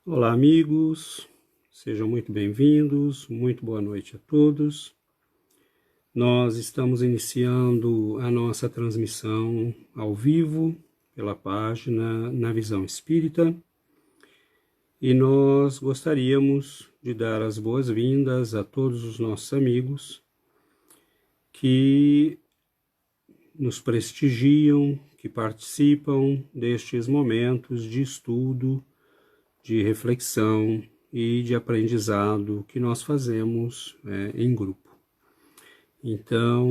Olá, amigos, sejam muito bem-vindos, muito boa noite a todos. Nós estamos iniciando a nossa transmissão ao vivo pela página Na Visão Espírita e nós gostaríamos de dar as boas-vindas a todos os nossos amigos que nos prestigiam, que participam destes momentos de estudo, de reflexão e de aprendizado que nós fazemos em grupo. Então,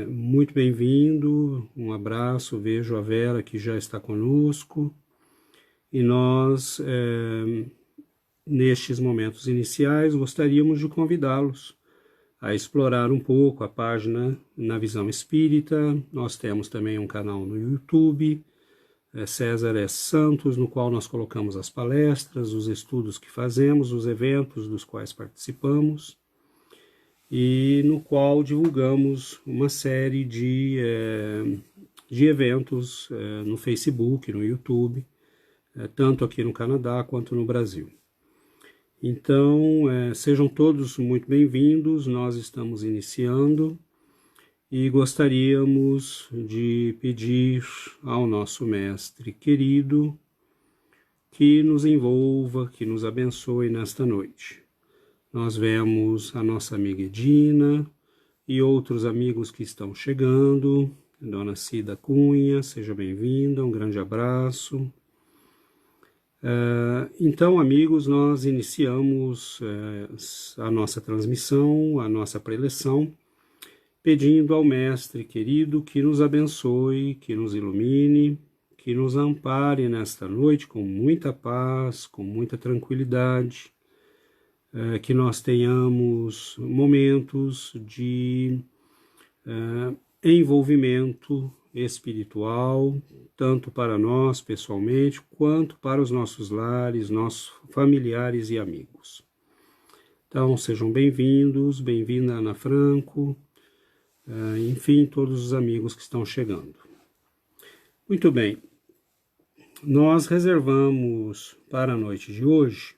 muito bem-vindo, um abraço, vejo a Vera que já está conosco, e nós, nestes momentos iniciais, gostaríamos de convidá-los a explorar um pouco a página Na Visão Espírita. Nós temos também um canal no YouTube, César S. Santos, no qual nós colocamos as palestras, os estudos que fazemos, os eventos dos quais participamos, e no qual divulgamos uma série de eventos no Facebook, no YouTube, tanto aqui no Canadá quanto no Brasil. Então, sejam todos muito bem-vindos, nós estamos iniciando, e gostaríamos de pedir ao nosso mestre querido que nos envolva, que nos abençoe nesta noite. Nós vemos a nossa amiga Edina e outros amigos que estão chegando. Dona Cida Cunha, seja bem-vinda, um grande abraço. Então, amigos, nós iniciamos a nossa transmissão, a nossa preleção, pedindo ao Mestre querido que nos abençoe, que nos ilumine, que nos ampare nesta noite com muita paz, com muita tranquilidade, que nós tenhamos momentos de envolvimento espiritual, tanto para nós pessoalmente, quanto para os nossos lares, nossos familiares e amigos. Então, sejam bem-vindos, bem-vinda Ana Franco, enfim, todos os amigos que estão chegando. Muito bem, nós reservamos para a noite de hoje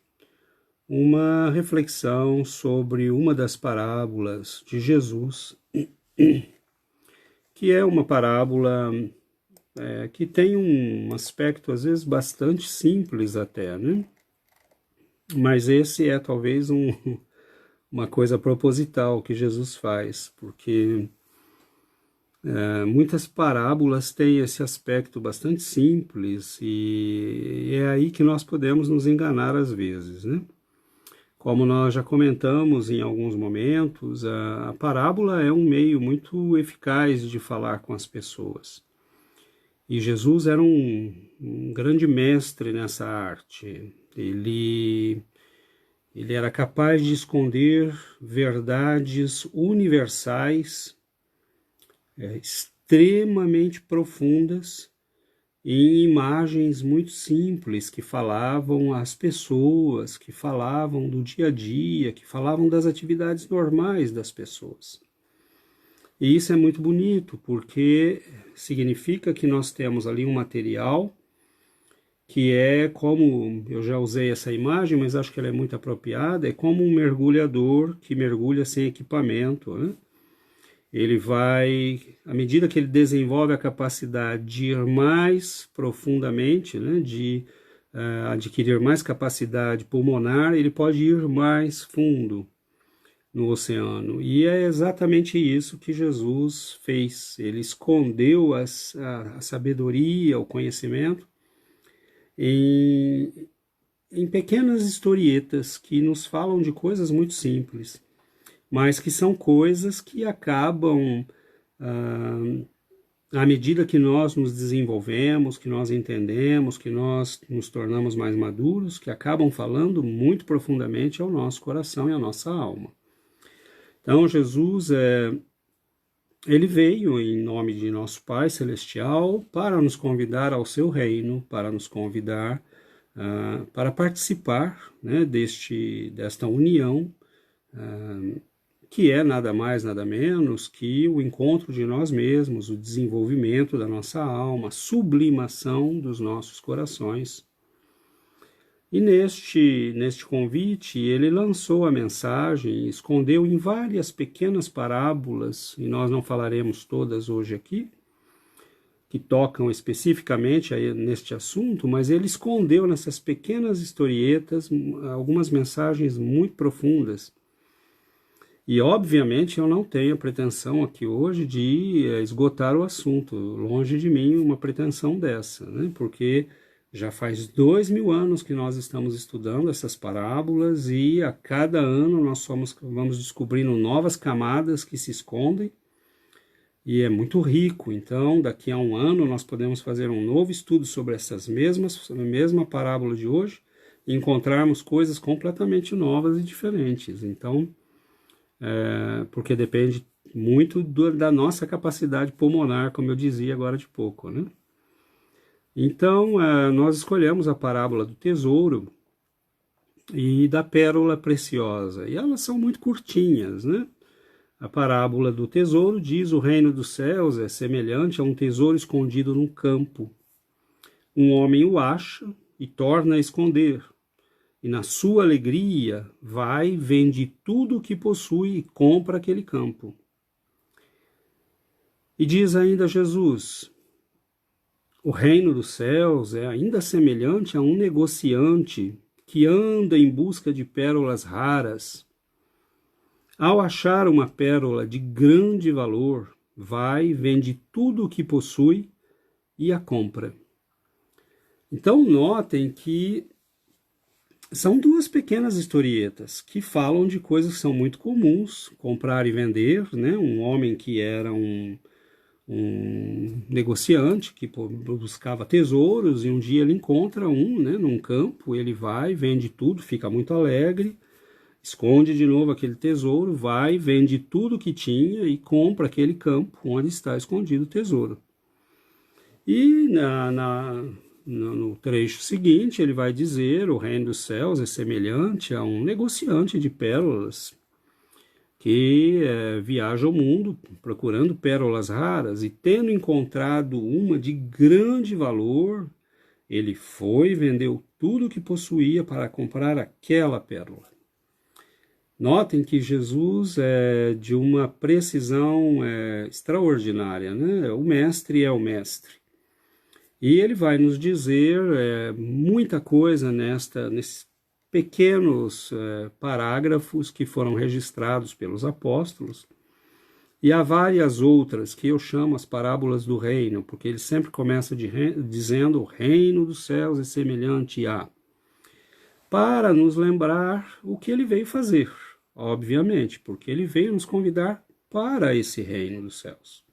uma reflexão sobre uma das parábolas de Jesus, que é uma parábola que tem um aspecto às vezes bastante simples até, né? Mas esse é talvez uma coisa proposital que Jesus faz, porque muitas parábolas têm esse aspecto bastante simples e é aí que nós podemos nos enganar às vezes, né? Como nós já comentamos em alguns momentos, a parábola é um meio muito eficaz de falar com as pessoas. E Jesus era um grande mestre nessa arte. Ele era capaz de esconder verdades universais, extremamente profundas, em imagens muito simples que falavam às pessoas, que falavam do dia a dia, que falavam das atividades normais das pessoas. E isso é muito bonito, porque significa que nós temos ali um material que é como, eu já usei essa imagem, mas acho que ela é muito apropriada, é como um mergulhador que mergulha sem equipamento, né? Ele vai, à medida que ele desenvolve a capacidade de ir mais profundamente, né, de adquirir mais capacidade pulmonar, ele pode ir mais fundo no oceano. E é exatamente isso que Jesus fez. Ele escondeu a sabedoria, o conhecimento, em pequenas historietas que nos falam de coisas muito simples, mas que são coisas que acabam, à medida que nós nos desenvolvemos, que nós entendemos, que nós nos tornamos mais maduros, que acabam falando muito profundamente ao nosso coração e à nossa alma. Então, Jesus, ele veio em nome de nosso Pai Celestial para nos convidar ao seu reino, para nos convidar para participar, né, desta união, que é nada mais, nada menos que o encontro de nós mesmos, o desenvolvimento da nossa alma, a sublimação dos nossos corações. E neste convite, ele lançou a mensagem, escondeu em várias pequenas parábolas, e nós não falaremos todas hoje aqui, que tocam especificamente neste assunto, mas ele escondeu nessas pequenas historietas algumas mensagens muito profundas. E, obviamente, eu não tenho a pretensão aqui hoje de esgotar o assunto, longe de mim uma pretensão dessa, né? Porque já faz 2000 anos que nós estamos estudando essas parábolas e a cada ano nós vamos descobrindo novas camadas que se escondem e é muito rico. Então, daqui a um ano nós podemos fazer um novo estudo sobre a mesma parábola de hoje e encontrarmos coisas completamente novas e diferentes. Então, porque depende muito da nossa capacidade pulmonar, como eu dizia agora de pouco, né? Então, nós escolhemos a parábola do tesouro e da pérola preciosa, e elas são muito curtinhas, né? A parábola do tesouro diz: o reino dos céus é semelhante a um tesouro escondido num campo. Um homem o acha e torna a esconder, e na sua alegria vai, vende tudo o que possui e compra aquele campo. E diz ainda Jesus: o reino dos céus é ainda semelhante a um negociante que anda em busca de pérolas raras. Ao achar uma pérola de grande valor, vai, vende tudo o que possui e a compra. Então notem que são duas pequenas historietas que falam de coisas que são muito comuns, comprar e vender, né? Um homem que era um negociante que buscava tesouros e um dia ele encontra né, num campo, ele vai, vende tudo, fica muito alegre, esconde de novo aquele tesouro, vai, vende tudo que tinha e compra aquele campo onde está escondido o tesouro. E no trecho seguinte ele vai dizer: o reino dos céus é semelhante a um negociante de pérolas que viaja ao mundo procurando pérolas raras, e tendo encontrado uma de grande valor, ele foi e vendeu tudo o que possuía para comprar aquela pérola. Notem que Jesus é de uma precisão extraordinária, né? O mestre é o mestre. E ele vai nos dizer muita coisa nesses pequenos parágrafos que foram registrados pelos apóstolos, e há várias outras que eu chamo as parábolas do reino, porque ele sempre começa dizendo: o reino dos céus é semelhante a, para nos lembrar o que ele veio fazer, obviamente, porque ele veio nos convidar para esse reino dos céus.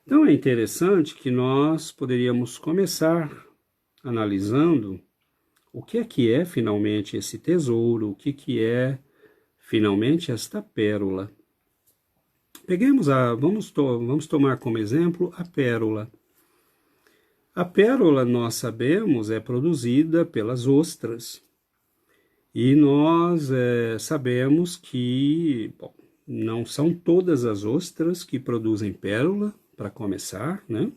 Então é interessante que nós poderíamos começar analisando o que é finalmente esse tesouro, o que é finalmente esta pérola. Vamos tomar como exemplo a pérola. A pérola, nós sabemos, é produzida pelas ostras. E nós sabemos que não são todas as ostras que produzem pérola, para começar, né?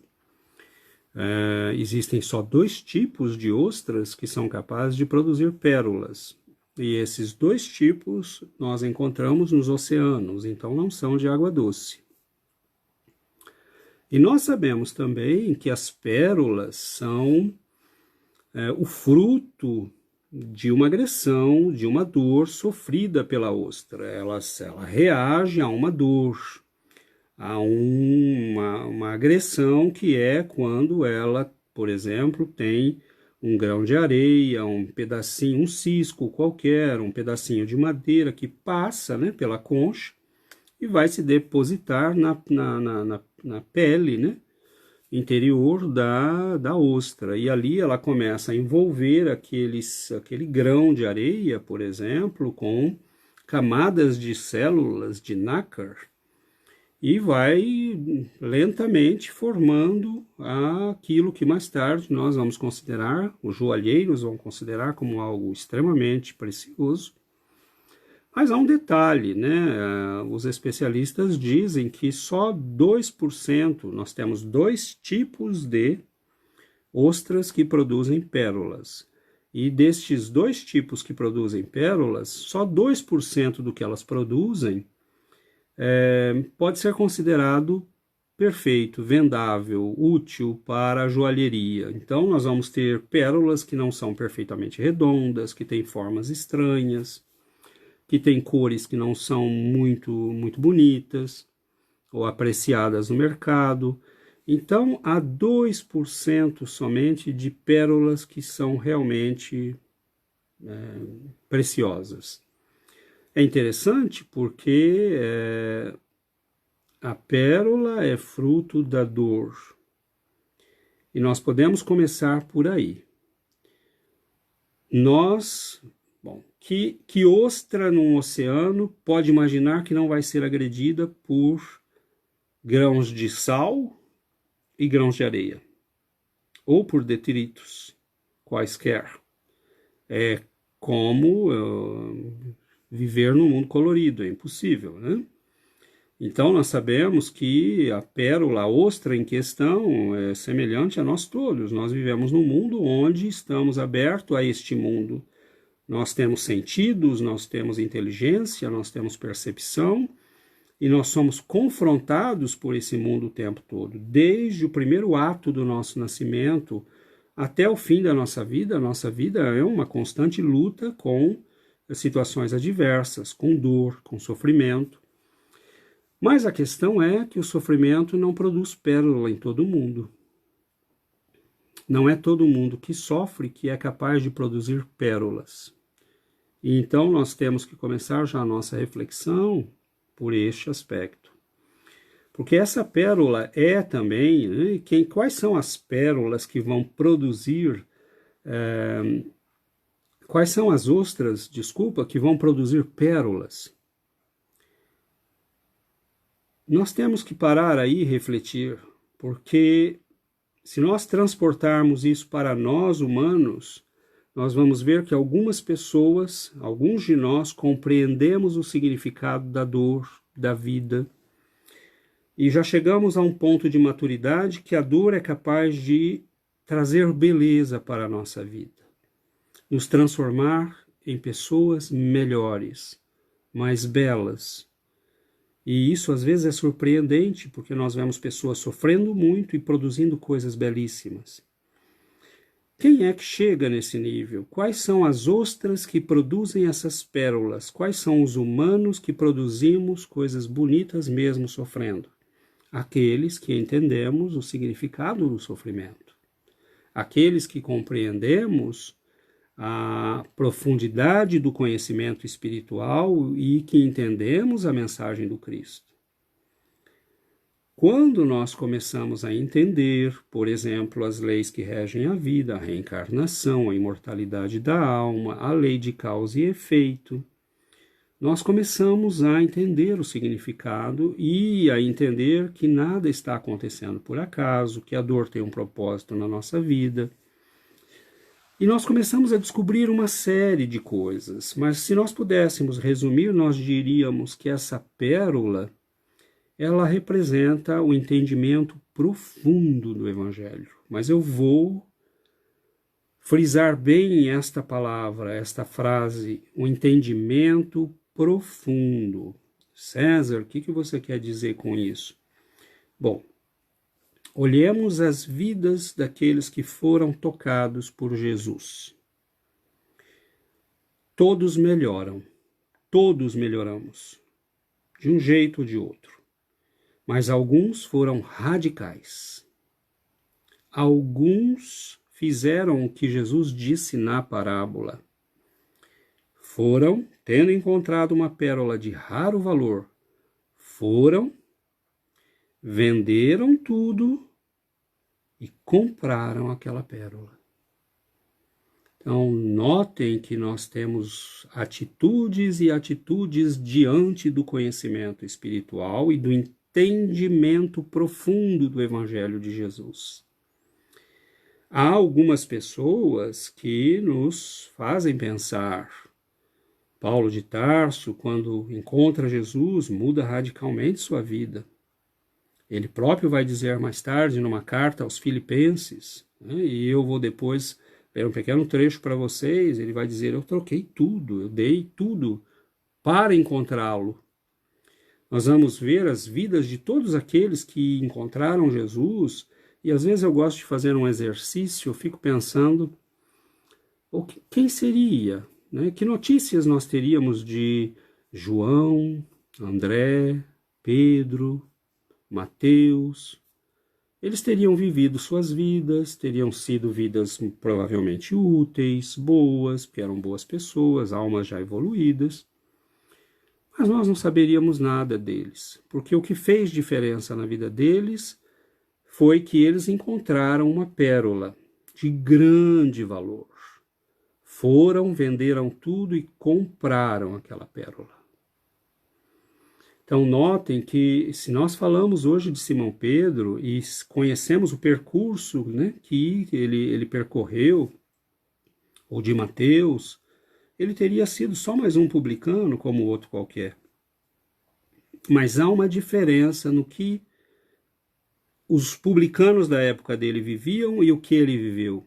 Existem só 2 tipos de ostras que são capazes de produzir pérolas. E esses 2 tipos nós encontramos nos oceanos, então não são de água doce. E nós sabemos também que as pérolas são o fruto de uma agressão, de uma dor sofrida pela ostra. Ela reage a uma dor, a uma agressão, que é quando ela, por exemplo, tem um grão de areia, um pedacinho, um cisco qualquer, um pedacinho de madeira que passa, né, pela concha e vai se depositar na pele, né, interior da ostra. E ali ela começa a envolver aquele grão de areia, por exemplo, com camadas de células de nácar, e vai lentamente formando aquilo que mais tarde nós vamos considerar, os joalheiros vão considerar como algo extremamente precioso. Mas há um detalhe, né? Os especialistas dizem que só 2%, nós temos 2 tipos de ostras que produzem pérolas. E destes dois tipos que produzem pérolas, só 2% do que elas produzem pode ser considerado perfeito, vendável, útil para a joalheria. Então nós vamos ter pérolas que não são perfeitamente redondas, que têm formas estranhas, que têm cores que não são muito bonitas ou apreciadas no mercado. Então há 2% somente de pérolas que são realmente preciosas. É interessante porque a pérola é fruto da dor. E nós podemos começar por aí. Que ostra num oceano pode imaginar que não vai ser agredida por grãos de sal e grãos de areia, ou por detritos quaisquer. É como viver num mundo colorido, é impossível, né? Então nós sabemos que a pérola, a ostra em questão, é semelhante a nós todos. Nós vivemos num mundo onde estamos abertos a este mundo. Nós temos sentidos, nós temos inteligência, nós temos percepção, e nós somos confrontados por esse mundo o tempo todo. Desde o primeiro ato do nosso nascimento até o fim da nossa vida, a nossa vida é uma constante luta com situações adversas, com dor, com sofrimento. Mas a questão é que o sofrimento não produz pérola em todo mundo. Não é todo mundo que sofre que é capaz de produzir pérolas. E então nós temos que começar já a nossa reflexão por este aspecto. Porque essa pérola é também, né, quais são as pérolas que vão produzir, quais são as ostras, que vão produzir pérolas? Nós temos que parar aí e refletir, porque se nós transportarmos isso para nós humanos, nós vamos ver que algumas pessoas, alguns de nós, compreendemos o significado da dor, da vida, e já chegamos a um ponto de maturidade que a dor é capaz de trazer beleza para a nossa vida, nos transformar em pessoas melhores, mais belas. E isso às vezes é surpreendente, porque nós vemos pessoas sofrendo muito e produzindo coisas belíssimas. Quem é que chega nesse nível? Quais são as ostras que produzem essas pérolas? Quais são os humanos que produzimos coisas bonitas mesmo sofrendo? Aqueles que entendemos o significado do sofrimento. Aqueles que compreendemos a profundidade do conhecimento espiritual e que entendemos a mensagem do Cristo. Quando nós começamos a entender, por exemplo, as leis que regem a vida, a reencarnação, a imortalidade da alma, a lei de causa e efeito, nós começamos a entender o significado e a entender que nada está acontecendo por acaso, que a dor tem um propósito na nossa vida. E nós começamos a descobrir uma série de coisas, mas se nós pudéssemos resumir, nós diríamos que essa pérola, ela representa o entendimento profundo do Evangelho. Mas eu vou frisar bem esta palavra, esta frase, o entendimento profundo. César, o que você quer dizer com isso? Bom, olhemos as vidas daqueles que foram tocados por Jesus. Todos melhoram, todos melhoramos, de um jeito ou de outro. Mas alguns foram radicais. Alguns fizeram o que Jesus disse na parábola. Foram, tendo encontrado uma pérola de raro valor, venderam tudo e compraram aquela pérola. Então, notem que nós temos atitudes e atitudes diante do conhecimento espiritual e do entendimento profundo do Evangelho de Jesus. Há algumas pessoas que nos fazem pensar. Paulo de Tarso, quando encontra Jesus, muda radicalmente sua vida. Ele próprio vai dizer mais tarde, numa carta aos Filipenses, né, e eu vou depois ler um pequeno trecho para vocês. Ele vai dizer: eu troquei tudo, eu dei tudo para encontrá-lo. Nós vamos ver as vidas de todos aqueles que encontraram Jesus, e às vezes eu gosto de fazer um exercício, eu fico pensando, quem seria, né? Que notícias nós teríamos de João, André, Pedro, Mateus? Eles teriam vivido suas vidas, teriam sido vidas provavelmente úteis, boas, porque eram boas pessoas, almas já evoluídas. Mas nós não saberíamos nada deles, porque o que fez diferença na vida deles foi que eles encontraram uma pérola de grande valor. Foram, venderam tudo e compraram aquela pérola. Então notem que se nós falamos hoje de Simão Pedro e conhecemos o percurso, né, que ele percorreu, ou de Mateus, ele teria sido só mais um publicano como outro qualquer. Mas há uma diferença no que os publicanos da época dele viviam e o que ele viveu.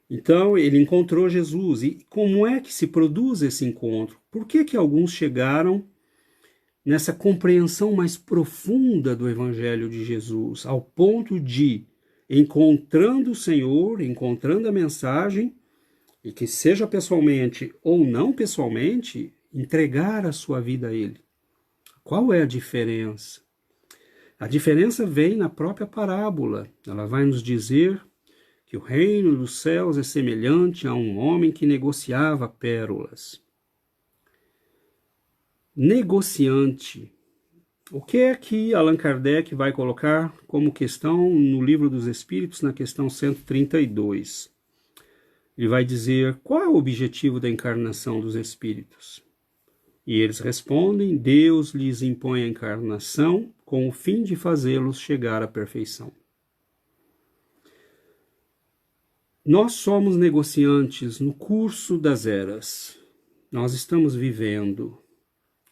Então, ele encontrou Jesus. E como é que se produz esse encontro? Por que alguns chegaram nessa compreensão mais profunda do Evangelho de Jesus, ao ponto de, encontrando o Senhor, encontrando a mensagem, e que seja pessoalmente ou não pessoalmente, entregar a sua vida a Ele? Qual é a diferença? A diferença vem na própria parábola. Ela vai nos dizer que o reino dos céus é semelhante a um homem que negociava pérolas. Negociante. O que é que Allan Kardec vai colocar como questão no Livro dos Espíritos, na questão 132? Ele vai dizer: qual é o objetivo da encarnação dos espíritos? E eles respondem: Deus lhes impõe a encarnação com o fim de fazê-los chegar à perfeição. Nós somos negociantes no curso das eras. Nós estamos vivendo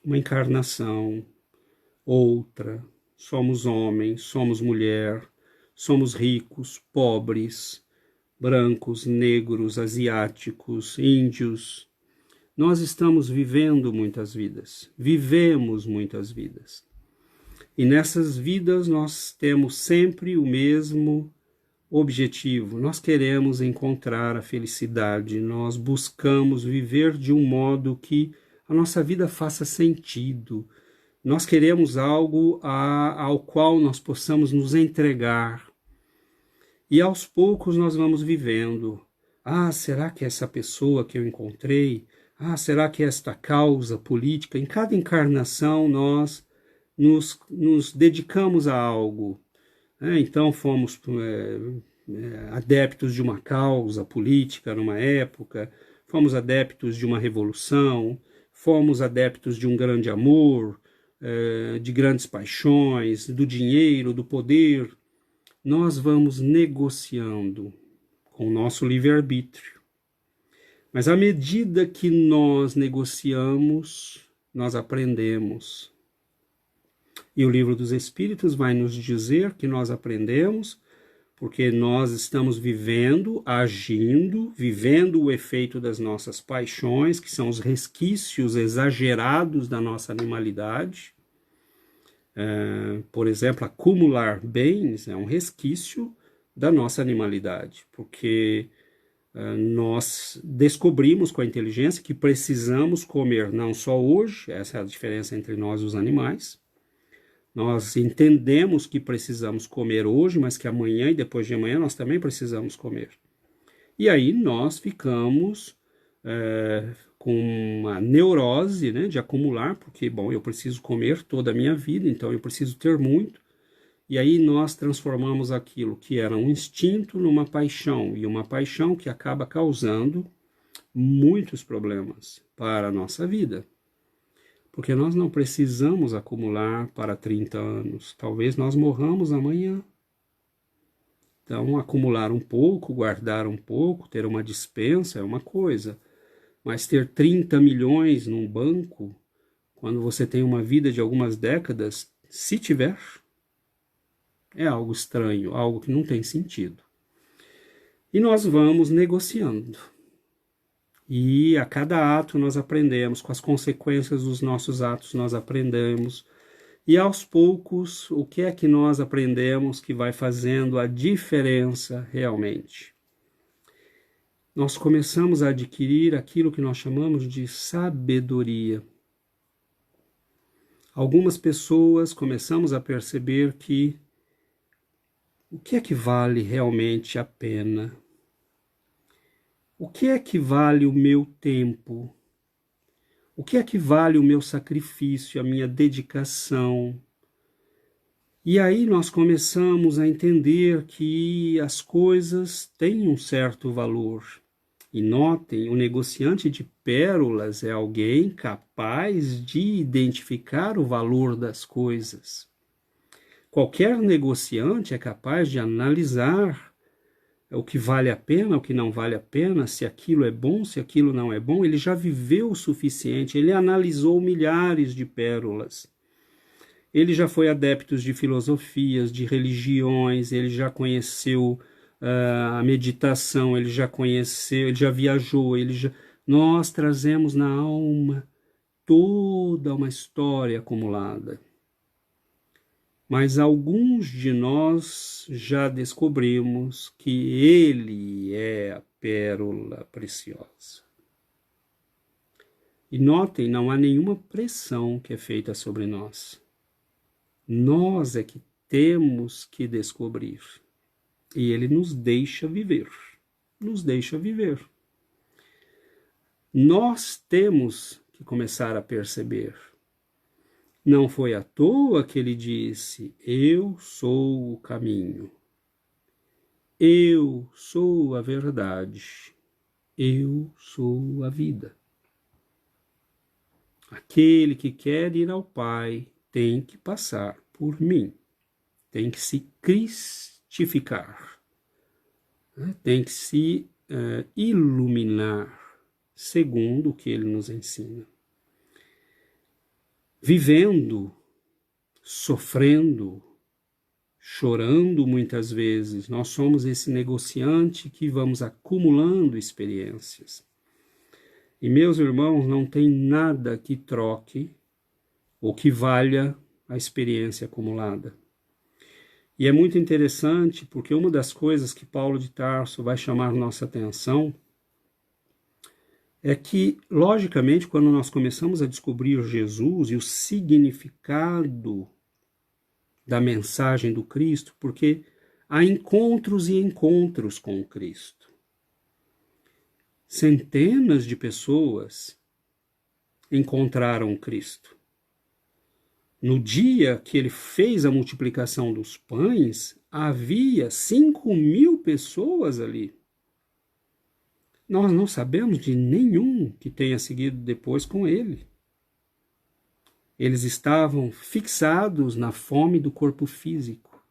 uma encarnação, outra. Somos homem, somos mulher, somos ricos, pobres, brancos, negros, asiáticos, índios. Nós estamos vivendo muitas vidas, vivemos muitas vidas. E nessas vidas nós temos sempre o mesmo objetivo. Nós queremos encontrar a felicidade, nós buscamos viver de um modo que a nossa vida faça sentido. Nós queremos algo ao qual nós possamos nos entregar. E aos poucos nós vamos vivendo. Será que essa pessoa que eu encontrei? Será que esta causa política? Em cada encarnação nós nos dedicamos a algo. Então fomos adeptos de uma causa política numa época, fomos adeptos de uma revolução, fomos adeptos de um grande amor, de grandes paixões, do dinheiro, do poder. Nós vamos negociando com o nosso livre-arbítrio. Mas à medida que nós negociamos, nós aprendemos. E o Livro dos Espíritos vai nos dizer que nós aprendemos porque nós estamos vivendo, agindo, vivendo o efeito das nossas paixões, que são os resquícios exagerados da nossa animalidade. Por exemplo, acumular bens é um resquício da nossa animalidade, porque nós descobrimos com a inteligência que precisamos comer não só hoje, essa é a diferença entre nós e os animais. Nós entendemos que precisamos comer hoje, mas que amanhã e depois de amanhã nós também precisamos comer. E aí nós ficamos com uma neurose, né, de acumular, porque, bom, eu preciso comer toda a minha vida, então eu preciso ter muito. E aí nós transformamos aquilo que era um instinto numa paixão, e uma paixão que acaba causando muitos problemas para a nossa vida. Porque nós não precisamos acumular para 30 anos. Talvez nós morramos amanhã. Então, acumular um pouco, guardar um pouco, ter uma despensa é uma coisa. Mas ter 30 milhões num banco, quando você tem uma vida de algumas décadas, se tiver, é algo estranho, algo que não tem sentido. E nós vamos negociando. E a cada ato nós aprendemos, com as consequências dos nossos atos nós aprendemos. E aos poucos, o que é que nós aprendemos que vai fazendo a diferença realmente? Nós começamos a adquirir aquilo que nós chamamos de sabedoria. Algumas pessoas começamos a perceber que o que é que vale realmente a pena? O que é que vale o meu tempo? O que é que vale o meu sacrifício, a minha dedicação? E aí nós começamos a entender que as coisas têm um certo valor. E notem, o negociante de pérolas é alguém capaz de identificar o valor das coisas. Qualquer negociante é capaz de analisar o que vale a pena, o que não vale a pena, se aquilo é bom, se aquilo não é bom. Ele já viveu o suficiente, ele analisou milhares de pérolas. Ele já foi adepto de filosofias, de religiões, ele já conheceu a meditação, ele já conheceu, ele já viajou, nós trazemos na alma toda uma história acumulada. Mas alguns de nós já descobrimos que ele é a pérola preciosa. E notem, não há nenhuma pressão que é feita sobre nós. Nós é que temos que descobrir. E ele nos deixa viver. Nos deixa viver. Nós temos que começar a perceber. Não foi à toa que ele disse: eu sou o caminho. Eu sou a verdade. Eu sou a vida. Aquele que quer ir ao Pai tem que passar por mim. Tem que se cristificar. Tem que se iluminar, segundo o que ele nos ensina. Vivendo, sofrendo, chorando muitas vezes, nós somos esse negociante que vamos acumulando experiências. E, meus irmãos, não tem nada que troque ou que valha a experiência acumulada. E é muito interessante porque uma das coisas que Paulo de Tarso vai chamar nossa atenção é que, logicamente, quando nós começamos a descobrir Jesus e o significado da mensagem do Cristo, porque há encontros e encontros com o Cristo. Centenas de pessoas encontraram o Cristo. No dia que ele fez a multiplicação dos pães, havia 5.000 pessoas ali. Nós não sabemos de nenhum que tenha seguido depois com ele. Eles estavam fixados na fome do corpo físico,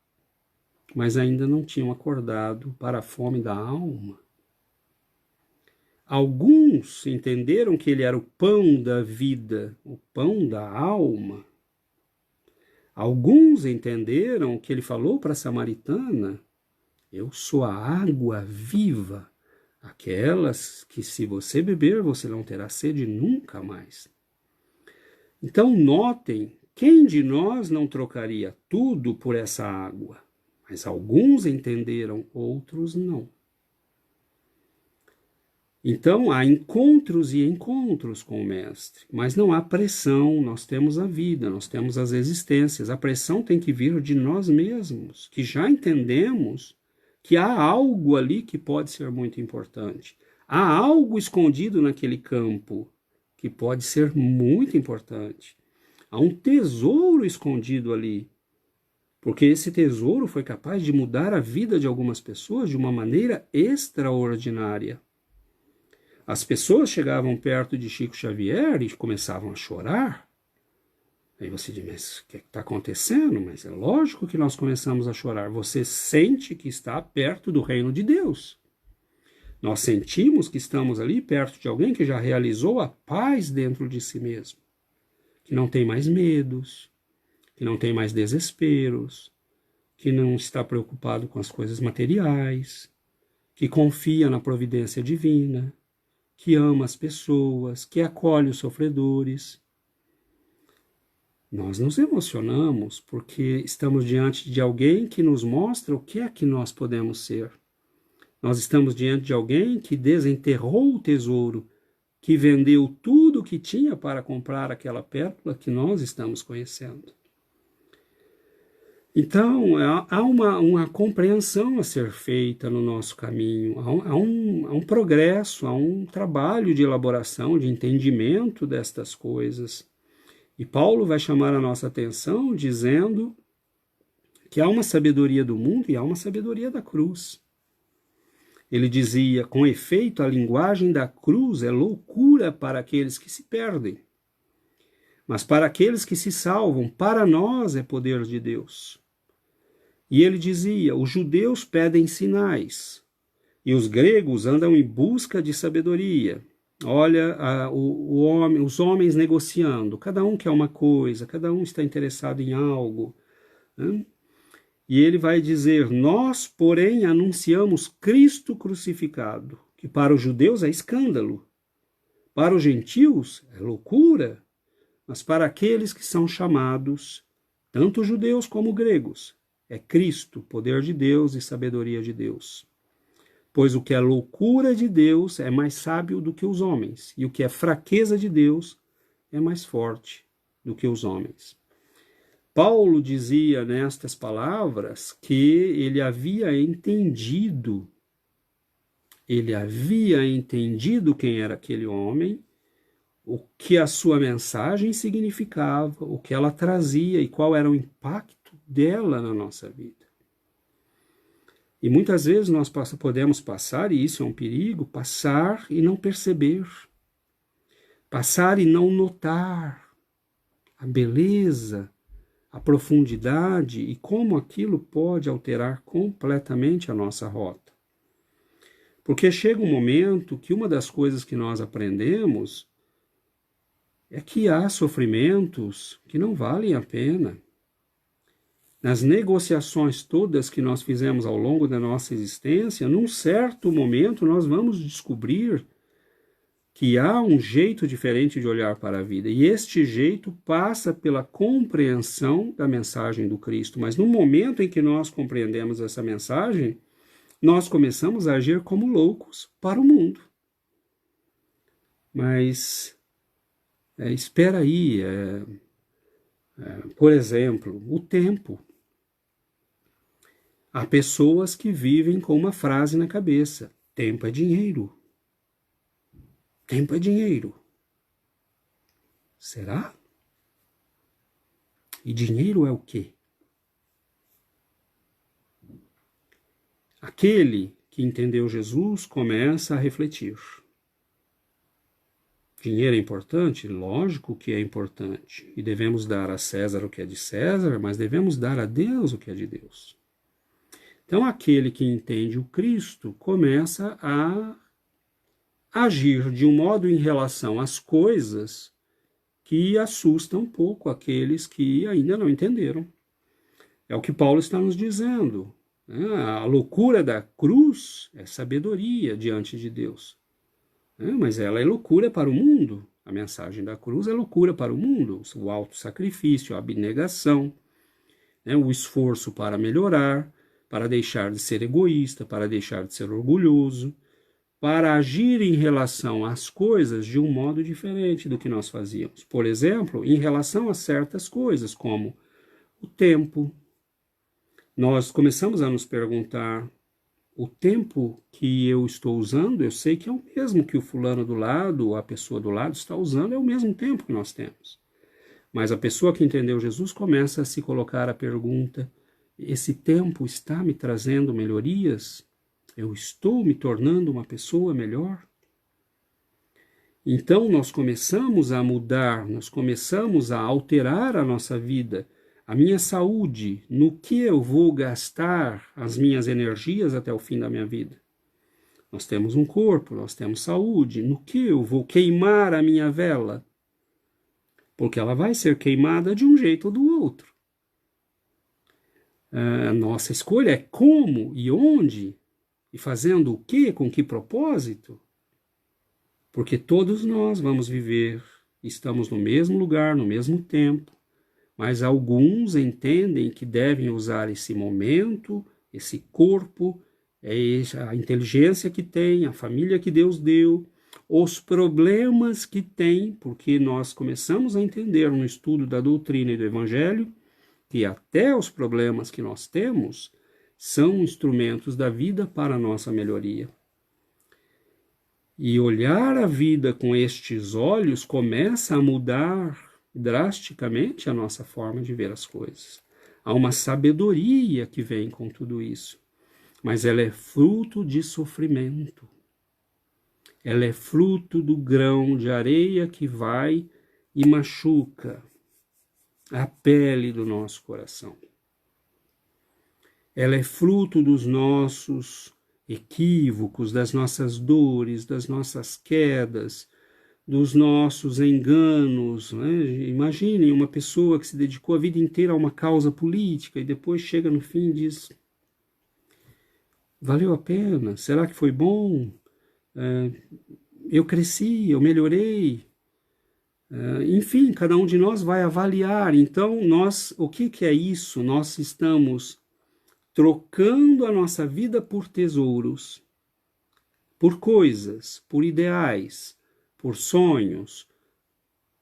mas ainda não tinham acordado para a fome da alma. Alguns entenderam que ele era o pão da vida, o pão da alma. Alguns entenderam que ele falou para a samaritana: eu sou a água viva, aquelas que se você beber você não terá sede nunca mais. Então notem, quem de nós não trocaria tudo por essa água? Mas alguns entenderam, outros não. Então há encontros e encontros com o Mestre, mas não há pressão. Nós temos a vida, nós temos as existências. A pressão tem que vir de nós mesmos, que já entendemos que há algo ali que pode ser muito importante. Há algo escondido naquele campo que pode ser muito importante. Há um tesouro escondido ali, porque esse tesouro foi capaz de mudar a vida de algumas pessoas de uma maneira extraordinária. As pessoas chegavam perto de Chico Xavier e começavam a chorar. Aí você diz: mas o que está acontecendo? Mas é lógico que nós começamos a chorar. Você sente que está perto do reino de Deus. Nós sentimos que estamos ali perto de alguém que já realizou a paz dentro de si mesmo, que não tem mais medos, que não tem mais desesperos, que não está preocupado com as coisas materiais, que confia na providência divina, que ama as pessoas, que acolhe os sofredores. Nós nos emocionamos porque estamos diante de alguém que nos mostra o que é que nós podemos ser. Nós estamos diante de alguém que desenterrou o tesouro, que vendeu tudo o que tinha para comprar aquela pérola que nós estamos conhecendo. Então, há uma compreensão a ser feita no nosso caminho, há um progresso, há um trabalho de elaboração, de entendimento destas coisas. E Paulo vai chamar a nossa atenção dizendo que há uma sabedoria do mundo e há uma sabedoria da cruz. Ele dizia, com efeito, a linguagem da cruz é loucura para aqueles que se perdem. Mas para aqueles que se salvam, para nós é poder de Deus. E ele dizia, os judeus pedem sinais, e os gregos andam em busca de sabedoria. Olha os homens negociando, cada um quer uma coisa, cada um está interessado em algo, né? E ele vai dizer, nós, porém, anunciamos Cristo crucificado, que para os judeus é escândalo, para os gentios é loucura, mas para aqueles que são chamados, tanto judeus como gregos, é Cristo, poder de Deus e sabedoria de Deus. Pois o que é loucura de Deus é mais sábio do que os homens, e o que é fraqueza de Deus é mais forte do que os homens. Paulo dizia nestas palavras que ele havia entendido quem era aquele homem, o que a sua mensagem significava, o que ela trazia e qual era o impacto dela na nossa vida. E muitas vezes nós podemos passar, e isso é um perigo, passar e não perceber, passar e não notar a beleza, a profundidade e como aquilo pode alterar completamente a nossa rota. Porque chega um momento que uma das coisas que nós aprendemos é que há sofrimentos que não valem a pena. Nas negociações todas que nós fizemos ao longo da nossa existência, num certo momento nós vamos descobrir que há um jeito diferente de olhar para a vida. E este jeito passa pela compreensão da mensagem do Cristo. Mas no momento em que nós compreendemos essa mensagem, nós começamos a agir como loucos para o mundo. Mas espera aí, por exemplo, o tempo. Há pessoas que vivem com uma frase na cabeça: tempo é dinheiro. Tempo é dinheiro. Será? E dinheiro é o quê? Aquele que entendeu Jesus começa a refletir. Dinheiro é importante? Lógico que é importante. E devemos dar a César o que é de César, mas devemos dar a Deus o que é de Deus. Então, aquele que entende o Cristo começa a agir de um modo em relação às coisas que assustam um pouco aqueles que ainda não entenderam. É o que Paulo está nos dizendo. A loucura da cruz é sabedoria diante de Deus. Mas ela é loucura para o mundo. A mensagem da cruz é loucura para o mundo. O autossacrifício, a abnegação, o esforço para melhorar, para deixar de ser egoísta, para deixar de ser orgulhoso, para agir em relação às coisas de um modo diferente do que nós fazíamos. Por exemplo, em relação a certas coisas, como o tempo. Nós começamos a nos perguntar, o tempo que eu estou usando, eu sei que é o mesmo que o fulano do lado, a pessoa do lado está usando, é o mesmo tempo que nós temos. Mas a pessoa que entendeu Jesus começa a se colocar a pergunta, esse tempo está me trazendo melhorias? Eu estou me tornando uma pessoa melhor? Então nós começamos a mudar, nós começamos a alterar a nossa vida, a minha saúde, no que eu vou gastar as minhas energias até o fim da minha vida. Nós temos um corpo, nós temos saúde, no que eu vou queimar a minha vela? Porque ela vai ser queimada de um jeito ou do outro. A nossa escolha é como e onde E fazendo o quê? Com que propósito? Porque todos nós vamos viver, estamos no mesmo lugar, no mesmo tempo, mas alguns entendem que devem usar esse momento, esse corpo, a inteligência que tem, a família que Deus deu, os problemas que tem, porque nós começamos a entender no estudo da doutrina e do Evangelho que até os problemas que nós temos são instrumentos da vida para a nossa melhoria. E olhar a vida com estes olhos começa a mudar drasticamente a nossa forma de ver as coisas. Há uma sabedoria que vem com tudo isso, mas ela é fruto de sofrimento. Ela é fruto do grão de areia que vai e machuca a pele do nosso coração. Ela é fruto dos nossos equívocos, das nossas dores, das nossas quedas, dos nossos enganos. Né? Imaginem uma pessoa que se dedicou a vida inteira a uma causa política e depois chega no fim e diz: valeu a pena? Será que foi bom? Eu cresci, eu melhorei. Enfim, cada um de nós vai avaliar. Então, o que é isso? Nós estamos trocando a nossa vida por tesouros, por coisas, por ideais, por sonhos,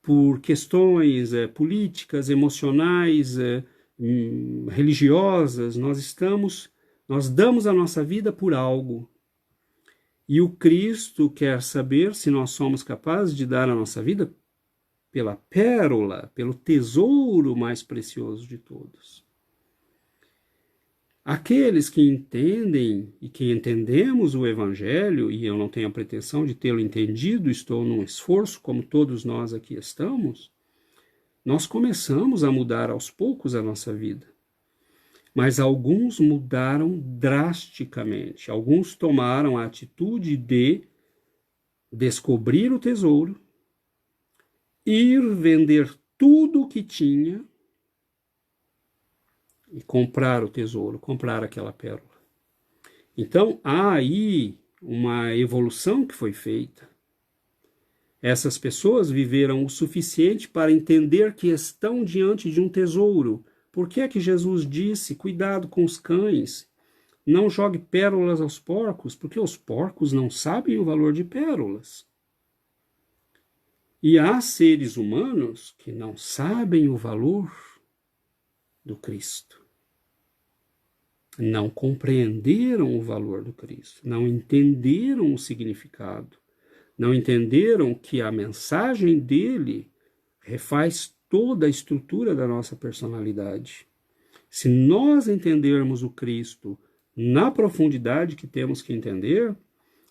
por questões políticas, emocionais, religiosas. Nós damos a nossa vida por algo. E o Cristo quer saber se nós somos capazes de dar a nossa vida pela pérola, pelo tesouro mais precioso de todos. Aqueles que entendem e que entendemos o Evangelho, e eu não tenho a pretensão de tê-lo entendido, estou num esforço, como todos nós aqui estamos, nós começamos a mudar aos poucos a nossa vida. Mas alguns mudaram drasticamente. Alguns tomaram a atitude de descobrir o tesouro, ir vender tudo o que tinha e comprar o tesouro, comprar aquela pérola. Então, há aí uma evolução que foi feita. Essas pessoas viveram o suficiente para entender que estão diante de um tesouro. Por que é que Jesus disse: cuidado com os cães, não jogue pérolas aos porcos? Porque os porcos não sabem o valor de pérolas. E há seres humanos que não sabem o valor do Cristo. Não compreenderam o valor do Cristo, não entenderam o significado, não entenderam que a mensagem dele refaz toda a estrutura da nossa personalidade. Se nós entendermos o Cristo na profundidade que temos que entender,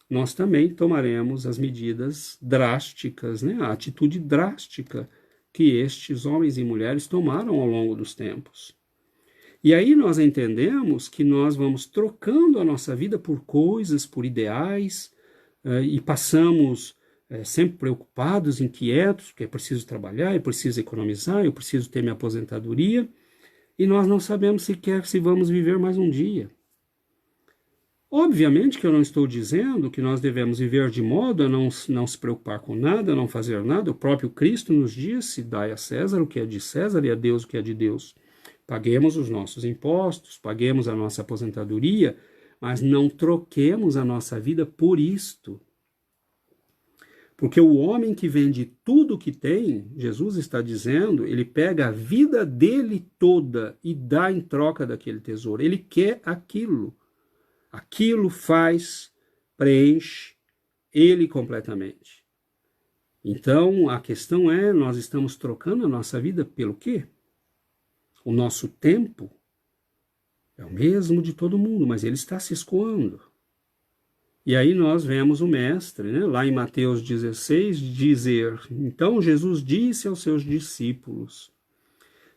nós também tomaremos as medidas drásticas, né? A atitude drástica que estes homens e mulheres tomaram ao longo dos tempos. E aí nós entendemos que nós vamos trocando a nossa vida por coisas, por ideais, e passamos sempre preocupados, inquietos, porque é preciso trabalhar, é preciso economizar, eu preciso ter minha aposentadoria, e nós não sabemos sequer se vamos viver mais um dia. Obviamente que eu não estou dizendo que nós devemos viver de modo a não se preocupar com nada, não fazer nada. O próprio Cristo nos disse: dai a César o que é de César e a Deus o que é de Deus. Paguemos os nossos impostos, paguemos a nossa aposentadoria, mas não troquemos a nossa vida por isto. Porque o homem que vende tudo o que tem, Jesus está dizendo, ele pega a vida dele toda e dá em troca daquele tesouro. Ele quer aquilo. Aquilo faz, preenche ele completamente. Então, a questão é, nós estamos trocando a nossa vida pelo quê? O nosso tempo é o mesmo de todo mundo, mas ele está se escoando. E aí nós vemos o mestre, né, lá em Mateus 16, dizer: então Jesus disse aos seus discípulos: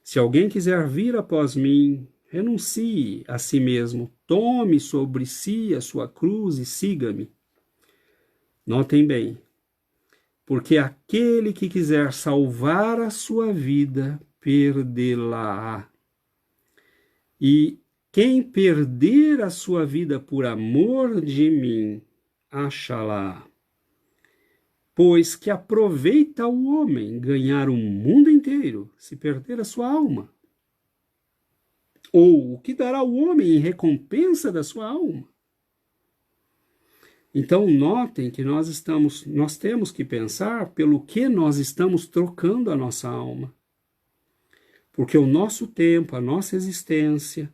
se alguém quiser vir após mim, renuncie a si mesmo, tome sobre si a sua cruz e siga-me. Notem bem, porque aquele que quiser salvar a sua vida, perdê-la-á. E Quem perder a sua vida por amor de mim, achará. Pois que aproveita o homem ganhar o mundo inteiro, se perder a sua alma? Ou o que dará o homem em recompensa da sua alma? Então notem que nós temos que pensar pelo que nós estamos trocando a nossa alma. Porque o nosso tempo, a nossa existência,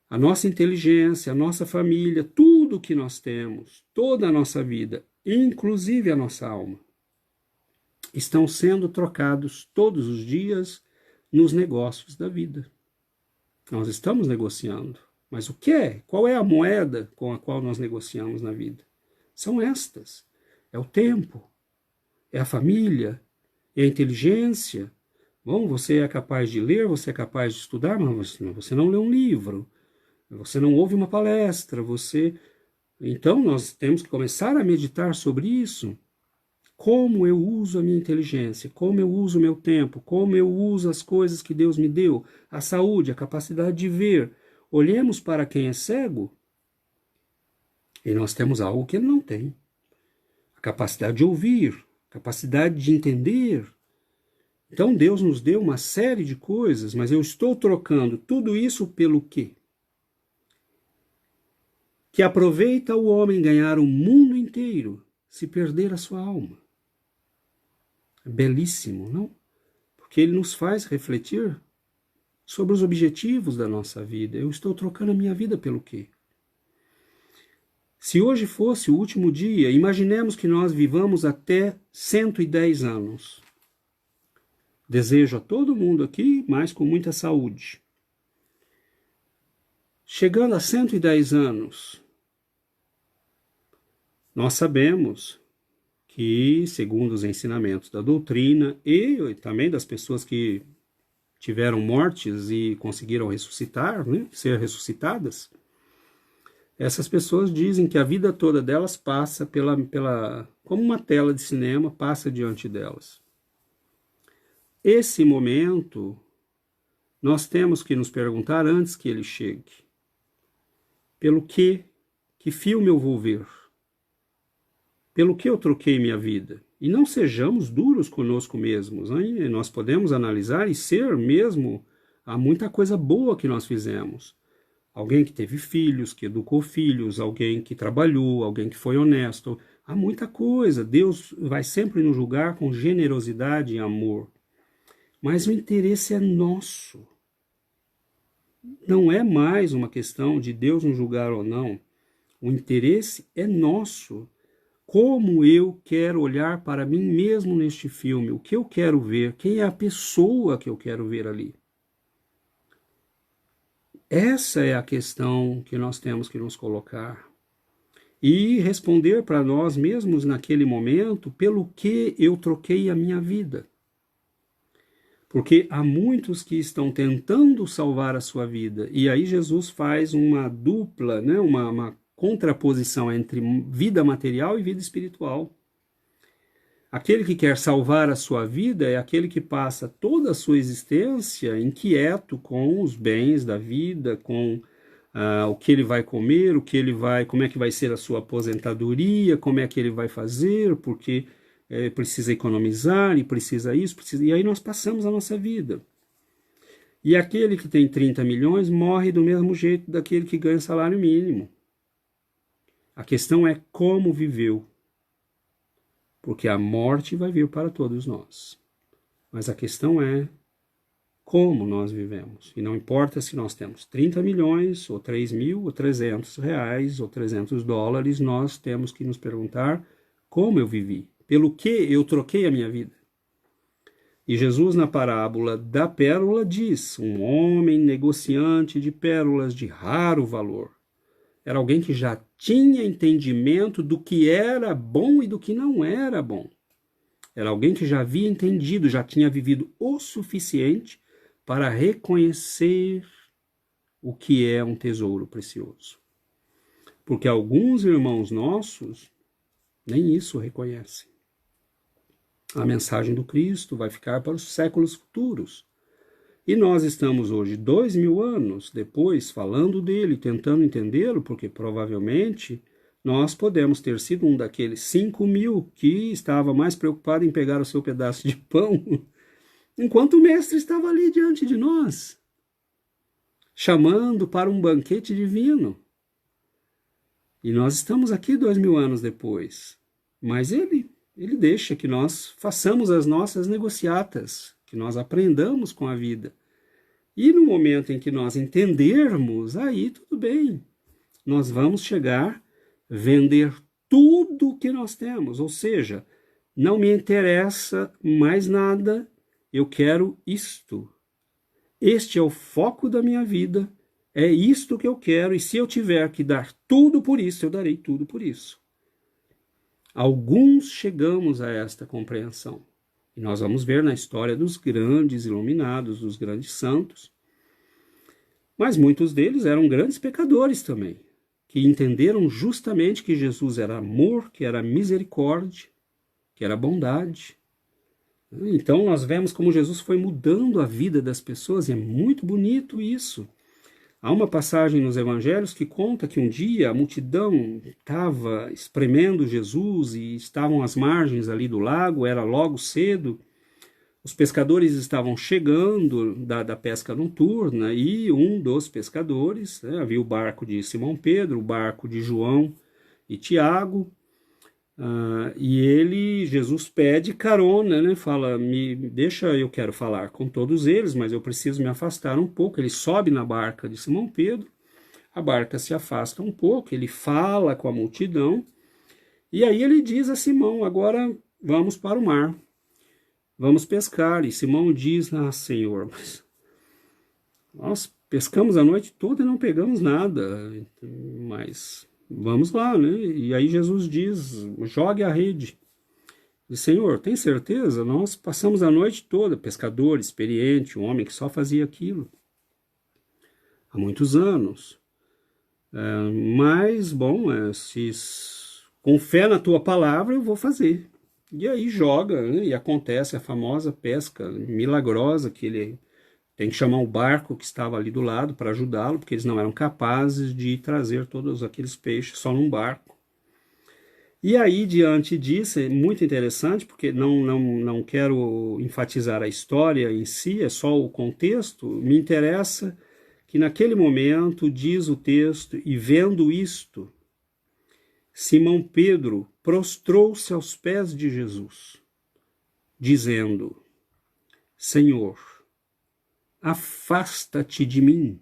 a nossa inteligência, a nossa família, tudo que nós temos, toda a nossa vida, inclusive a nossa alma, estão sendo trocados todos os dias nos negócios da vida. Nós estamos negociando. Mas o que é? Qual é a moeda com a qual nós negociamos na vida? São estas. É o tempo, é a família, é a inteligência. Bom, você é capaz de ler, você é capaz de estudar, mas você não lê um livro, você não ouve uma palestra, Então nós temos que começar a meditar sobre isso. Como eu uso a minha inteligência, como eu uso o meu tempo, como eu uso as coisas que Deus me deu, a saúde, a capacidade de ver. Olhemos para quem é cego e nós temos algo que ele não tem. A capacidade de ouvir, a capacidade de entender. Então Deus nos deu uma série de coisas, mas eu estou trocando tudo isso pelo quê? Que aproveita o homem ganhar o mundo inteiro se perder a sua alma. É belíssimo, não? Porque ele nos faz refletir sobre os objetivos da nossa vida. Eu estou trocando a minha vida pelo quê? Se hoje fosse o último dia, imaginemos que nós vivamos até 110 anos. Desejo a todo mundo aqui, mas com muita saúde. Chegando a 110 anos, nós sabemos que, segundo os ensinamentos da doutrina e também das pessoas que tiveram mortes e conseguiram ressuscitar, ser ressuscitadas, essas pessoas dizem que a vida toda delas passa como uma tela de cinema, passa diante delas. Esse momento, nós temos que nos perguntar antes que ele chegue. Pelo que filme eu vou ver? Pelo que eu troquei minha vida? E não sejamos duros conosco mesmos. Hein? Nós podemos analisar e ser mesmo, há muita coisa boa que nós fizemos. Alguém que teve filhos, que educou filhos, alguém que trabalhou, alguém que foi honesto. Há muita coisa. Deus vai sempre nos julgar com generosidade e amor. Mas o interesse é nosso. Não é mais uma questão de Deus nos julgar ou não. O interesse é nosso. Como eu quero olhar para mim mesmo neste filme? O que eu quero ver? Quem é a pessoa que eu quero ver ali? Essa é a questão que nós temos que nos colocar. E responder para nós mesmos naquele momento pelo que eu troquei a minha vida. Porque há muitos que estão tentando salvar a sua vida. E aí Jesus faz uma dupla, uma contraposição entre vida material e vida espiritual. Aquele que quer salvar a sua vida é aquele que passa toda a sua existência inquieto com os bens da vida, com o que ele vai comer, como é que vai ser a sua aposentadoria, como é que ele vai fazer, porque precisa economizar e precisa isso, e aí nós passamos a nossa vida. E aquele que tem 30 milhões morre do mesmo jeito daquele que ganha salário mínimo. A questão é como viveu, porque a morte vai vir para todos nós. Mas a questão é como nós vivemos. E não importa se nós temos 30 milhões, ou 3 mil, ou 300 reais, ou 300 dólares, nós temos que nos perguntar como eu vivi, pelo que eu troquei a minha vida. E Jesus, na parábola da pérola, diz: um homem negociante de pérolas de raro valor. Era alguém que já tinha entendimento do que era bom e do que não era bom. Era alguém que já havia entendido, já tinha vivido o suficiente para reconhecer o que é um tesouro precioso. Porque alguns irmãos nossos nem isso reconhecem. A mensagem do Cristo vai ficar para os séculos futuros. E nós estamos hoje, 2000 anos depois, falando dele, tentando entendê-lo, porque provavelmente nós podemos ter sido um daqueles 5.000 que estava mais preocupado em pegar o seu pedaço de pão, enquanto o mestre estava ali diante de nós, chamando para um banquete divino. E nós estamos aqui 2000 anos depois, mas ele deixa que nós façamos as nossas negociatas, que nós aprendamos com a vida. E no momento em que nós entendermos, aí tudo bem. Nós vamos chegar a vender tudo que nós temos. Ou seja, não me interessa mais nada, eu quero isto. Este é o foco da minha vida, é isto que eu quero, e se eu tiver que dar tudo por isso, eu darei tudo por isso. Alguns chegamos a esta compreensão. E nós vamos ver na história dos grandes iluminados, dos grandes santos. Mas muitos deles eram grandes pecadores também, que entenderam justamente que Jesus era amor, que era misericórdia, que era bondade. Então nós vemos como Jesus foi mudando a vida das pessoas, e é muito bonito isso. Há uma passagem nos evangelhos que conta que um dia a multidão estava espremendo Jesus e estavam às margens ali do lago, era logo cedo. Os pescadores estavam chegando da pesca noturna e um dos pescadores, havia o barco de Simão Pedro, o barco de João e Tiago, e Jesus pede carona, fala, deixa, eu quero falar com todos eles, mas eu preciso me afastar um pouco. Ele sobe na barca de Simão Pedro, a barca se afasta um pouco, ele fala com a multidão, e aí ele diz a Simão, agora vamos para o mar, vamos pescar. E Simão diz, Senhor, mas nós pescamos a noite toda e não pegamos nada, mas vamos lá, E aí Jesus diz, jogue a rede. Diz, Senhor, tem certeza? Nós passamos a noite toda, pescador experiente, um homem que só fazia aquilo há muitos anos. Mas, bom, com fé na tua palavra eu vou fazer. E aí joga, e acontece a famosa pesca milagrosa, que ele tem que chamar o barco que estava ali do lado para ajudá-lo, porque eles não eram capazes de trazer todos aqueles peixes só num barco. E aí, diante disso, é muito interessante, porque não quero enfatizar a história em si, é só o contexto. Me interessa que naquele momento, diz o texto, e vendo isto, Simão Pedro prostrou-se aos pés de Jesus, dizendo, Senhor, afasta-te de mim,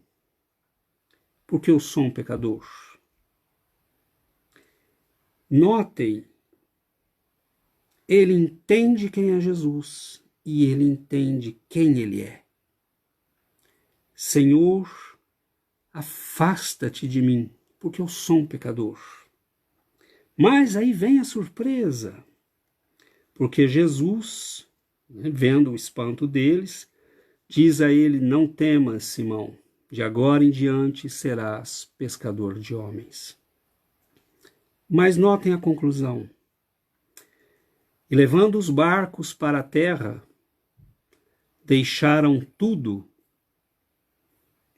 porque eu sou um pecador. Notem, ele entende quem é Jesus e ele entende quem ele é. Senhor, afasta-te de mim, porque eu sou um pecador. Mas aí vem a surpresa, porque Jesus, vendo o espanto deles, diz a ele, não temas, Simão, de agora em diante serás pescador de homens. Mas notem a conclusão. E levando os barcos para a terra, deixaram tudo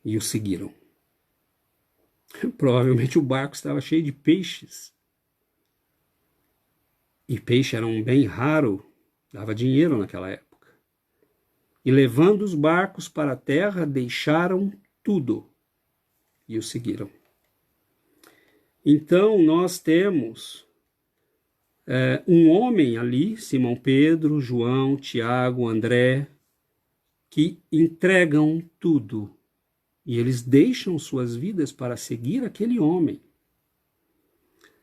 e o seguiram. Provavelmente o barco estava cheio de peixes. E peixe era um bem raro, dava dinheiro naquela época. E levando os barcos para a terra, deixaram tudo e o seguiram. Então nós temos um homem ali, Simão Pedro, João, Tiago, André, que entregam tudo. E eles deixam suas vidas para seguir aquele homem.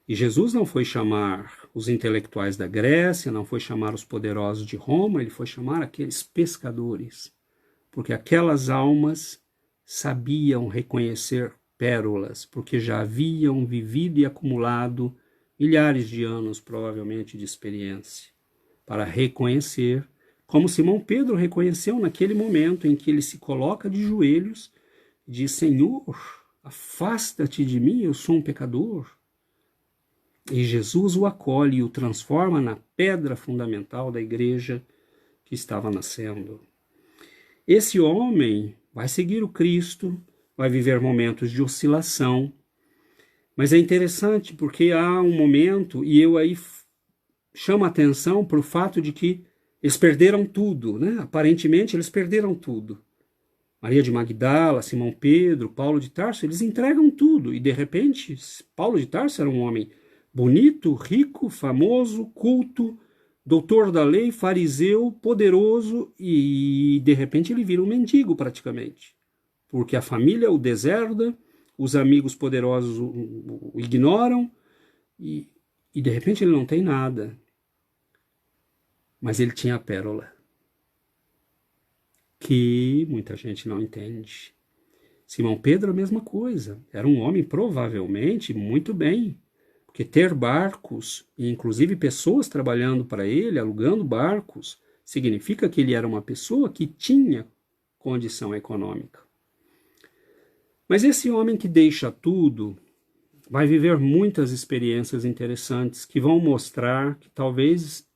E Jesus não foi chamar os intelectuais da Grécia, não foi chamar os poderosos de Roma, ele foi chamar aqueles pescadores, porque aquelas almas sabiam reconhecer pérolas, porque já haviam vivido e acumulado milhares de anos, provavelmente, de experiência, para reconhecer, como Simão Pedro reconheceu naquele momento em que ele se coloca de joelhos e diz, Senhor, afasta-te de mim, eu sou um pecador. E Jesus o acolhe e o transforma na pedra fundamental da igreja que estava nascendo. Esse homem vai seguir o Cristo, vai viver momentos de oscilação, mas é interessante porque há um momento, e eu aí chamo a atenção para o fato de que eles perderam tudo, né? Aparentemente eles perderam tudo. Maria de Magdala, Simão Pedro, Paulo de Tarso, eles entregam tudo. E de repente, Paulo de Tarso era um homem bonito, rico, famoso, culto, doutor da lei, fariseu, poderoso, e de repente ele vira um mendigo praticamente. Porque a família o deserda, os amigos poderosos o ignoram, e de repente ele não tem nada. Mas ele tinha a pérola, que muita gente não entende. Simão Pedro, a mesma coisa. Era um homem provavelmente muito bem, porque ter barcos, e inclusive pessoas trabalhando para ele, alugando barcos, significa que ele era uma pessoa que tinha condição econômica. Mas esse homem que deixa tudo vai viver muitas experiências interessantes que vão mostrar que talvez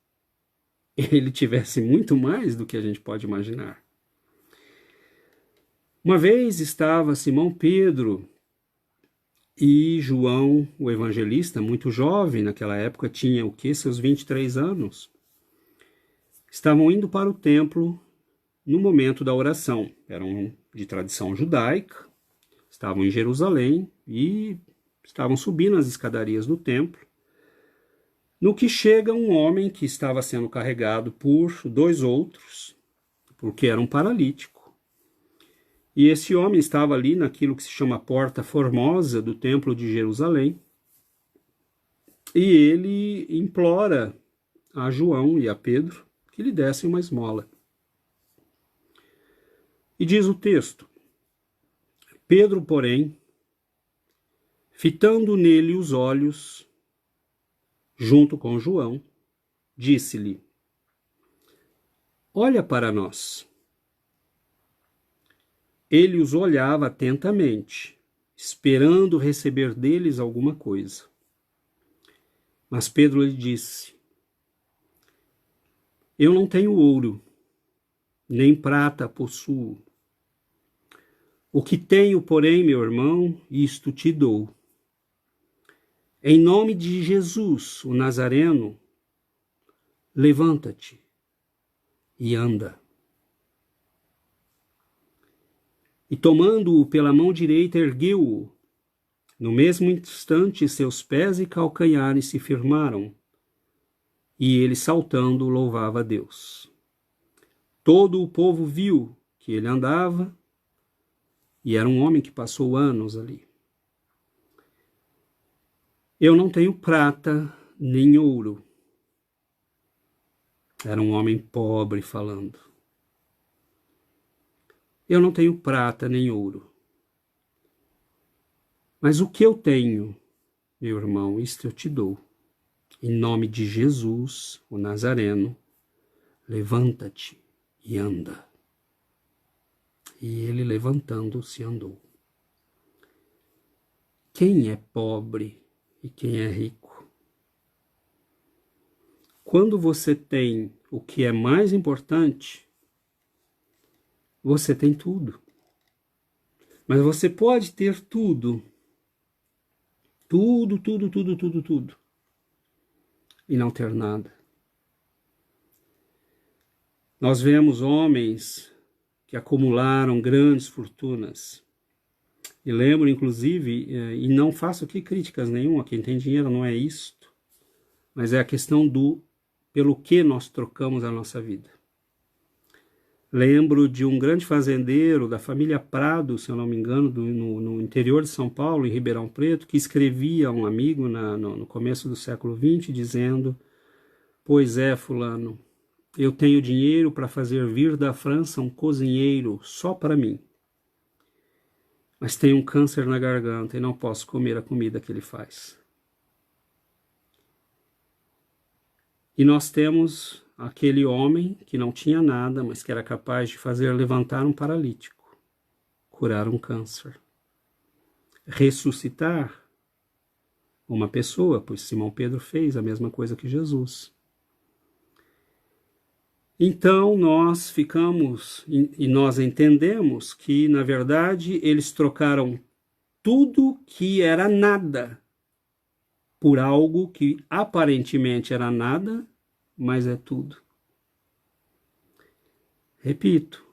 ele tivesse muito mais do que a gente pode imaginar. Uma vez estava Simão Pedro e João, o evangelista, muito jovem, naquela época tinha o quê? Seus 23 anos. Estavam indo para o templo no momento da oração. Eram de tradição judaica, estavam em Jerusalém e estavam subindo as escadarias do templo. No que chega um homem que estava sendo carregado por dois outros, porque era um paralítico. E esse homem estava ali naquilo que se chama Porta Formosa do Templo de Jerusalém. E ele implora a João e a Pedro que lhe dessem uma esmola. E diz o texto: Pedro, porém, fitando nele os olhos, junto com João, disse-lhe: Olha para nós. Ele os olhava atentamente, esperando receber deles alguma coisa. Mas Pedro lhe disse: Eu não tenho ouro, nem prata possuo. O que tenho, porém, meu irmão, isto te dou. Em nome de Jesus, o Nazareno, levanta-te e anda. E tomando-o pela mão direita, ergueu-o. No mesmo instante, seus pés e calcanhares se firmaram, e ele, saltando, louvava a Deus. Todo o povo viu que ele andava, e era um homem que passou anos ali. Eu não tenho prata nem ouro. Era um homem pobre falando. Eu não tenho prata nem ouro. Mas o que eu tenho, meu irmão, isto eu te dou. Em nome de Jesus, o Nazareno, levanta-te e anda. E ele, levantando-se, andou. Quem é pobre e quem é rico? Quando você tem o que é mais importante, você tem tudo. Mas você pode ter tudo. Tudo. E não ter nada. Nós vemos homens que acumularam grandes fortunas. E lembro, inclusive, e não faço aqui críticas nenhuma, quem tem dinheiro não é isto, mas é a questão do pelo que nós trocamos a nossa vida. Lembro de um grande fazendeiro da família Prado, se eu não me engano, no interior de São Paulo, em Ribeirão Preto, que escrevia a um amigo no começo do século XX, dizendo: Pois é, fulano, eu tenho dinheiro para fazer vir da França um cozinheiro só para mim. Mas tenho um câncer na garganta e não posso comer a comida que ele faz. E nós temos aquele homem que não tinha nada, mas que era capaz de fazer levantar um paralítico, curar um câncer, ressuscitar uma pessoa, pois Simão Pedro fez a mesma coisa que Jesus. Então nós ficamos e nós entendemos que, na verdade, eles trocaram tudo que era nada por algo que aparentemente era nada, mas é tudo. Repito,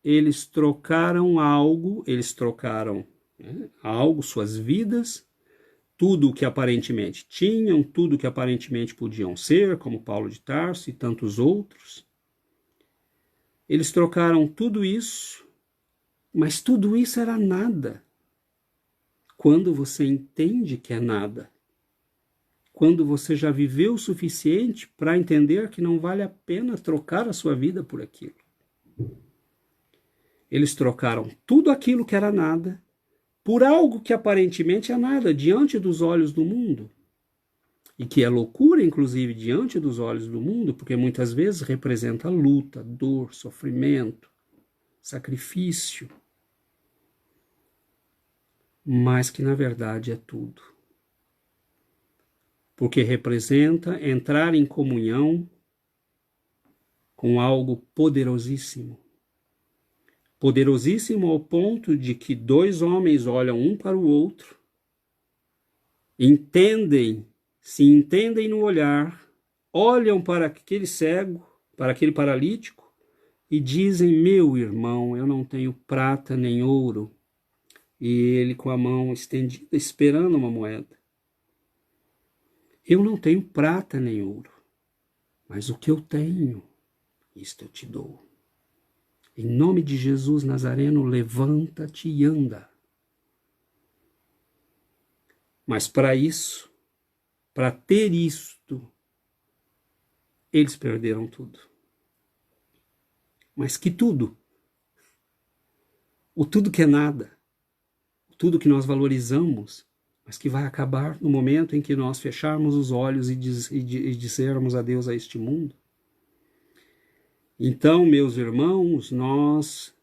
eles trocaram algo, algo, suas vidas, tudo o que aparentemente tinham, tudo o que aparentemente podiam ser, como Paulo de Tarso e tantos outros. Eles trocaram tudo isso, mas tudo isso era nada. Quando você entende que é nada, quando você já viveu o suficiente para entender que não vale a pena trocar a sua vida por aquilo. Eles trocaram tudo aquilo que era nada por algo que aparentemente é nada diante dos olhos do mundo. E que é loucura, inclusive, diante dos olhos do mundo, porque muitas vezes representa luta, dor, sofrimento, sacrifício. Mas que na verdade é tudo. Porque representa entrar em comunhão com algo poderosíssimo. Poderosíssimo ao ponto de que dois homens olham um para o outro, se entendem no olhar, olham para aquele cego, para aquele paralítico, e dizem: meu irmão, eu não tenho prata nem ouro. E ele com a mão estendida, esperando uma moeda. Eu não tenho prata nem ouro, mas o que eu tenho, isto eu te dou. Em nome de Jesus Nazareno, levanta-te e anda. Mas para isso, para ter isto, eles perderam tudo. Mas que tudo? O tudo que é nada, o tudo que nós valorizamos, mas que vai acabar no momento em que nós fecharmos os olhos e dissermos adeus a este mundo. Então, meus irmãos, nós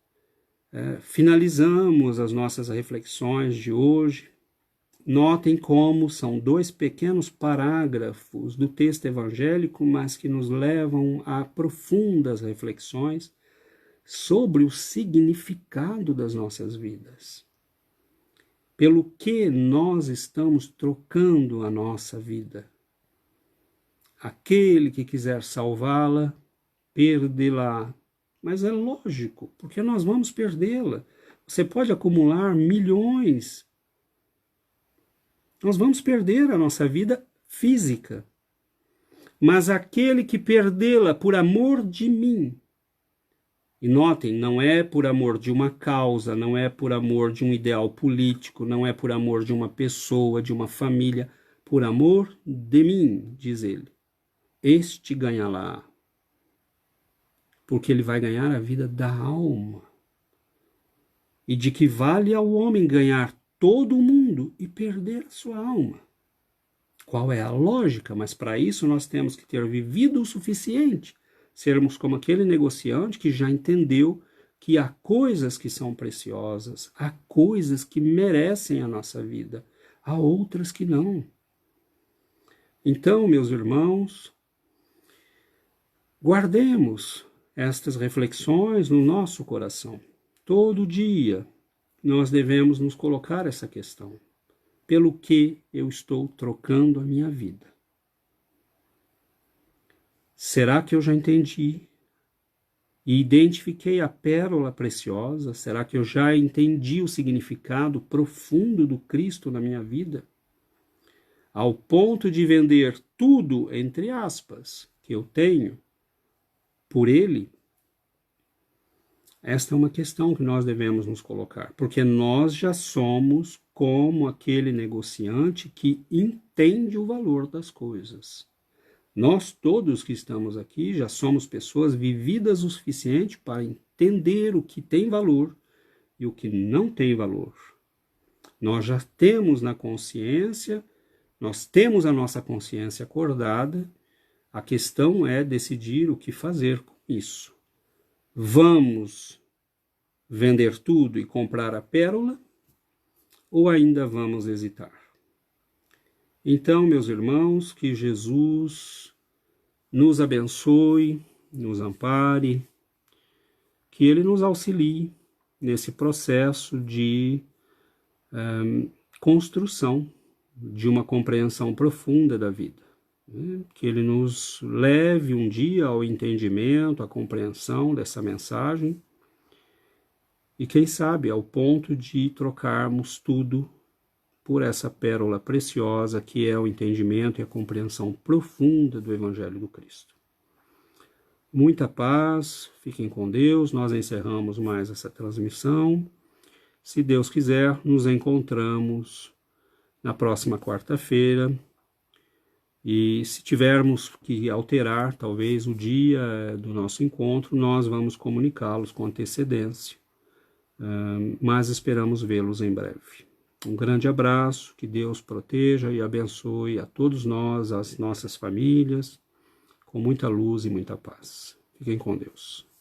finalizamos as nossas reflexões de hoje. Notem como são 2 pequenos parágrafos do texto evangélico, mas que nos levam a profundas reflexões sobre o significado das nossas vidas. Pelo que nós estamos trocando a nossa vida. Aquele que quiser salvá-la, perdê-la. Mas é lógico, porque nós vamos perdê-la. Você pode acumular milhões. Nós vamos perder a nossa vida física. Mas aquele que perdê-la por amor de mim, e notem, não é por amor de uma causa, não é por amor de um ideal político, não é por amor de uma pessoa, de uma família, por amor de mim, diz ele. Este ganha-la, porque ele vai ganhar a vida da alma. E de que vale ao homem ganhar todo o mundo e perder a sua alma? Qual é a lógica? Mas para isso nós temos que ter vivido o suficiente, sermos como aquele negociante que já entendeu que há coisas que são preciosas, há coisas que merecem a nossa vida, há outras que não. Então, meus irmãos, guardemos estas reflexões no nosso coração. Todo dia nós devemos nos colocar essa questão. Pelo que eu estou trocando a minha vida? Será que eu já entendi e identifiquei a pérola preciosa? Será que eu já entendi o significado profundo do Cristo na minha vida? Ao ponto de vender tudo, entre aspas, que eu tenho por Ele? Esta é uma questão que nós devemos nos colocar, porque nós já somos como aquele negociante que entende o valor das coisas. Nós todos que estamos aqui já somos pessoas vividas o suficiente para entender o que tem valor e o que não tem valor. Nós já temos na consciência, nós temos a nossa consciência acordada, a questão é decidir o que fazer com isso. Vamos vender tudo e comprar a pérola ou ainda vamos hesitar? Então, meus irmãos, que Jesus nos abençoe, nos ampare, que Ele nos auxilie nesse processo de construção de uma compreensão profunda da vida. Que Ele nos leve um dia ao entendimento, à compreensão dessa mensagem e, quem sabe, ao ponto de trocarmos tudo por essa pérola preciosa que é o entendimento e a compreensão profunda do Evangelho do Cristo. Muita paz, fiquem com Deus, nós encerramos mais essa transmissão. Se Deus quiser, nos encontramos na próxima quarta-feira. E se tivermos que alterar, talvez, o dia do nosso encontro, nós vamos comunicá-los com antecedência. Mas esperamos vê-los em breve. Um grande abraço, que Deus proteja e abençoe a todos nós, as nossas famílias, com muita luz e muita paz. Fiquem com Deus.